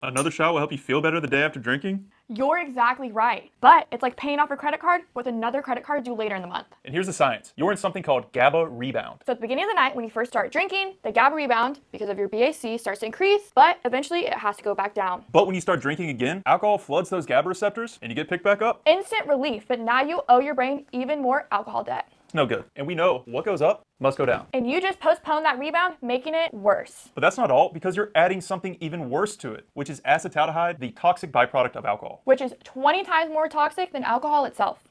Another shot will help you feel better the day after drinking? You're exactly right. But it's like paying off your credit card with another credit card due later in the month. And here's the science. You're in something called GABA rebound. So at the beginning of the night, when you first start drinking, the GABA rebound, because of your BAC, starts to increase, but eventually it has to go back down. But when you start drinking again, alcohol floods those GABA receptors and you get picked back up. Instant relief, but now you owe your brain even more alcohol debt. It's no good. And we know what goes up must go down. And you just postpone that rebound, making it worse. But that's not all, because you're adding something even worse to it, which is acetaldehyde, the toxic byproduct of alcohol. Which is 20 times more toxic than alcohol itself.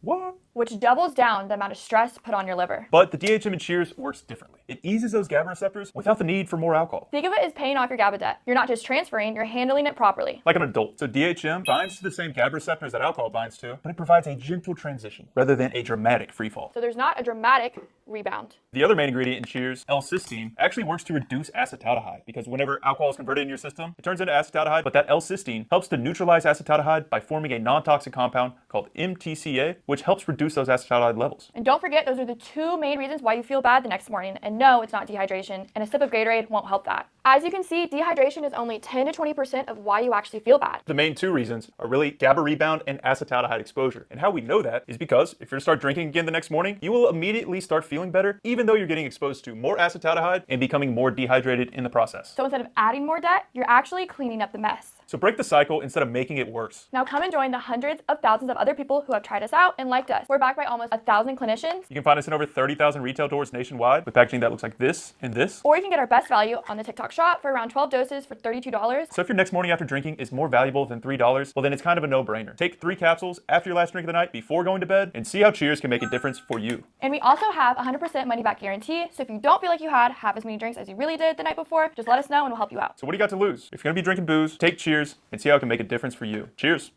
What? Which doubles down the amount of stress put on your liver. But the DHM in Cheers works differently. It eases those GABA receptors without the need for more alcohol. Think of it as paying off your GABA debt. You're not just transferring, you're handling it properly. Like an adult. So DHM binds to the same GABA receptors that alcohol binds to, but it provides a gentle transition rather than a dramatic freefall. So there's not a dramatic rebound. The other main ingredient in Cheers, L-cysteine, actually works to reduce acetaldehyde because whenever alcohol is converted in your system, it turns into acetaldehyde, but that L-cysteine helps to neutralize acetaldehyde by forming a non-toxic compound called MTCA, which helps reduce those acetaldehyde levels. And don't forget, those are the two main reasons why you feel bad the next morning. And no, it's not dehydration, and a sip of Gatorade won't help that. As you can see, dehydration is only 10 to 20% of why you actually feel bad. The main two reasons are really GABA rebound and acetaldehyde exposure. And how we know that is because if you're to start drinking again the next morning, you will immediately start feeling better, even though you're getting exposed to more acetaldehyde and becoming more dehydrated in the process. So instead of adding more debt, you're actually cleaning up the mess. So break the cycle instead of making it worse. Now come and join the hundreds of thousands of other people who have tried us out and liked us. We're backed by almost 1,000 clinicians. You can find us in over 30,000 retail doors nationwide with packaging that looks like this and this. Or you can get our best value on the TikTok shop for around 12 doses for $32. So if your next morning after drinking is more valuable than $3, well then it's kind of a no-brainer. Take 3 capsules after your last drink of the night before going to bed and see how Cheers can make a difference for you. And we also have 100% money back guarantee. So if you don't feel like you had half as many drinks as you really did the night before, just let us know and we'll help you out. So what do you got to lose? If you're gonna be drinking booze, take Cheers and see how it can make a difference for you. Cheers.